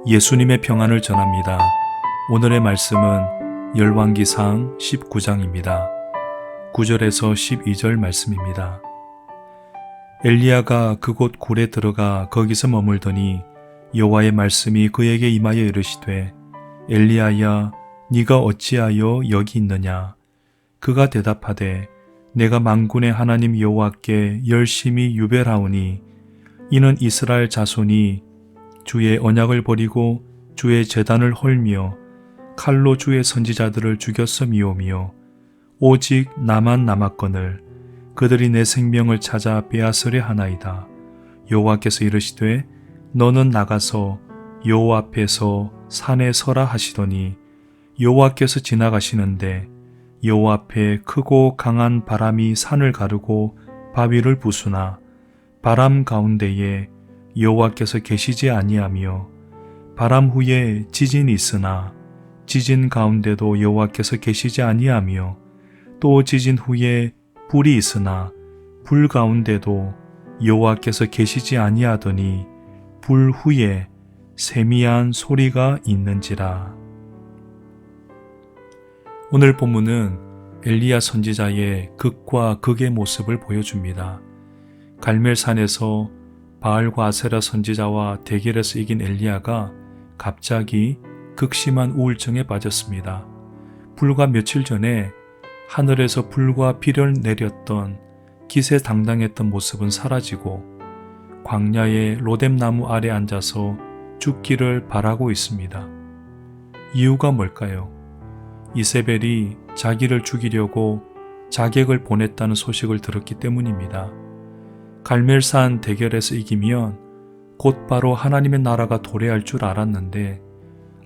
예수님의 평안을 전합니다. 오늘의 말씀은 열왕기상 19장입니다. 9절에서 12절 말씀입니다. 엘리야가 그곳 굴에 들어가 거기서 머물더니 여호와의 말씀이 그에게 임하여 이르시되 엘리야야 네가 어찌하여 여기 있느냐. 그가 대답하되 내가 만군의 하나님 여호와께 열심히 유별하오니 이는 이스라엘 자손이 주의 언약을 버리고 주의 제단을 헐며 칼로 주의 선지자들을 죽였음이오며 오직 나만 남았거늘 그들이 내 생명을 찾아 빼앗으려 하나이다. 여호와께서 이르시되 너는 나가서 여호와 앞에서 산에 서라 하시더니 여호와께서 지나가시는데 여호와 앞에 크고 강한 바람이 산을 가르고 바위를 부수나 바람 가운데에 여호와께서 계시지 아니하며 바람 후에 지진이 있으나 지진 가운데도 여호와께서 계시지 아니하며 또 지진 후에 불이 있으나 불 가운데도 여호와께서 계시지 아니하더니 불 후에 세미한 소리가 있는지라. 오늘 본문은 엘리야 선지자의 극과 극의 모습을 보여줍니다. 갈멜산에서 바알과 아세라 선지자와 대결에서 이긴 엘리야가 갑자기 극심한 우울증에 빠졌습니다. 불과 며칠 전에 하늘에서 불과 비를 내렸던 기세당당했던 모습은 사라지고 광야의 로뎀나무 아래 앉아서 죽기를 바라고 있습니다. 이유가 뭘까요? 이세벨이 자기를 죽이려고 자객을 보냈다는 소식을 들었기 때문입니다. 갈멜산 대결에서 이기면 곧바로 하나님의 나라가 도래할 줄 알았는데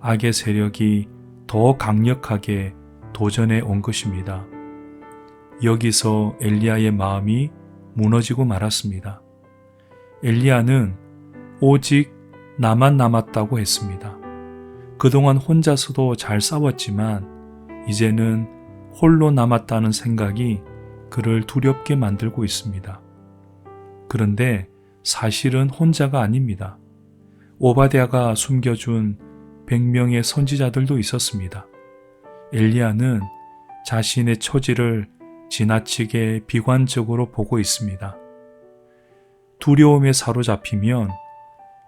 악의 세력이 더 강력하게 도전해 온 것입니다. 여기서 엘리야의 마음이 무너지고 말았습니다. 엘리야는 오직 나만 남았다고 했습니다. 그동안 혼자서도 잘 싸웠지만 이제는 홀로 남았다는 생각이 그를 두렵게 만들고 있습니다. 그런데 사실은 혼자가 아닙니다. 오바댜가 숨겨준 100명의 선지자들도 있었습니다. 엘리야는 자신의 처지를 지나치게 비관적으로 보고 있습니다. 두려움에 사로잡히면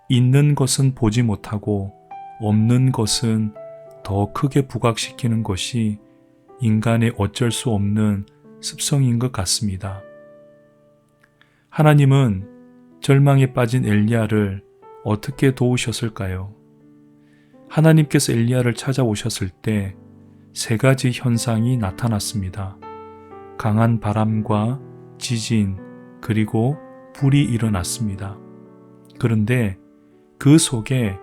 있는 것은 보지 못하고 없는 것은 더 크게 부각시키는 것이 인간의 어쩔 수 없는 습성인 것 같습니다. 하나님은 절망에 빠진 엘리야를 어떻게 도우셨을까요? 하나님께서 엘리야를 찾아오셨을 때 세 가지 현상이 나타났습니다. 강한 바람과 지진 그리고 불이 일어났습니다. 그런데 그 속에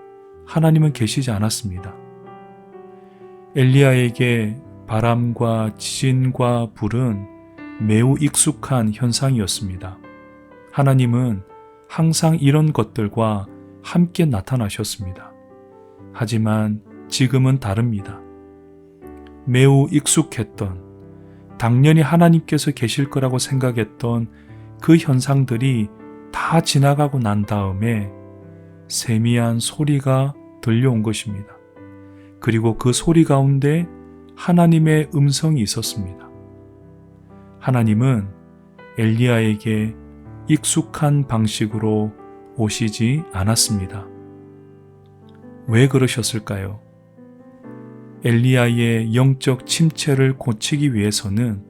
하나님은 계시지 않았습니다. 엘리야에게 바람과 지진과 불은 매우 익숙한 현상이었습니다. 하나님은 항상 이런 것들과 함께 나타나셨습니다. 하지만 지금은 다릅니다. 매우 익숙했던, 당연히 하나님께서 계실 거라고 생각했던 그 현상들이 다 지나가고 난 다음에 세미한 소리가 들려온 것입니다. 그리고 그 소리 가운데 하나님의 음성이 있었습니다. 하나님은 엘리야에게 익숙한 방식으로 오시지 않았습니다. 왜 그러셨을까요? 엘리야의 영적 침체를 고치기 위해서는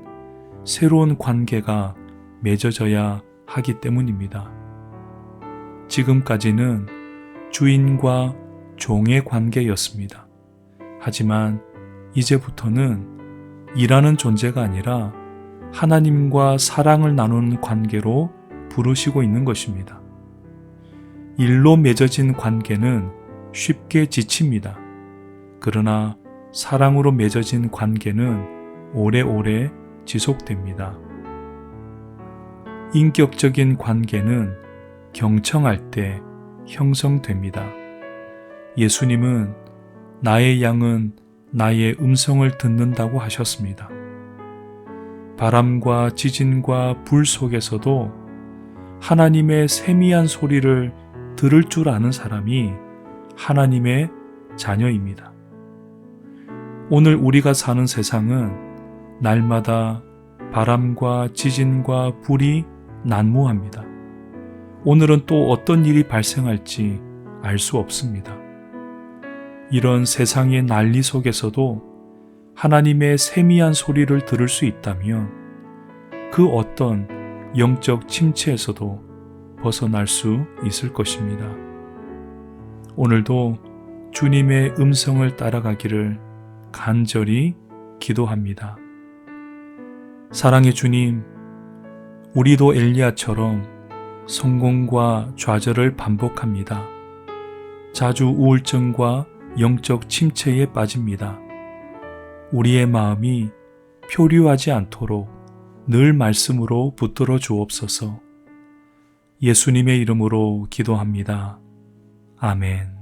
새로운 관계가 맺어져야 하기 때문입니다. 지금까지는 주인과 종의 관계였습니다. 하지만 이제부터는 일하는 존재가 아니라 하나님과 사랑을 나누는 관계로 부르시고 있는 것입니다. 일로 맺어진 관계는 쉽게 지칩니다. 그러나 사랑으로 맺어진 관계는 오래오래 지속됩니다. 인격적인 관계는 경청할 때 형성됩니다. 예수님은 나의 양은 나의 음성을 듣는다고 하셨습니다. 바람과 지진과 불 속에서도 하나님의 세미한 소리를 들을 줄 아는 사람이 하나님의 자녀입니다. 오늘 우리가 사는 세상은 날마다 바람과 지진과 불이 난무합니다. 오늘은 또 어떤 일이 발생할지 알 수 없습니다. 이런 세상의 난리 속에서도 하나님의 세미한 소리를 들을 수 있다면 그 어떤 영적 침체에서도 벗어날 수 있을 것입니다. 오늘도 주님의 음성을 따라가기를 간절히 기도합니다. 사랑의 주님, 우리도 엘리야처럼 성공과 좌절을 반복합니다. 자주 우울증과 영적 침체에 빠집니다. 우리의 마음이 표류하지 않도록 늘 말씀으로 붙들어 주옵소서. 예수님의 이름으로 기도합니다. 아멘.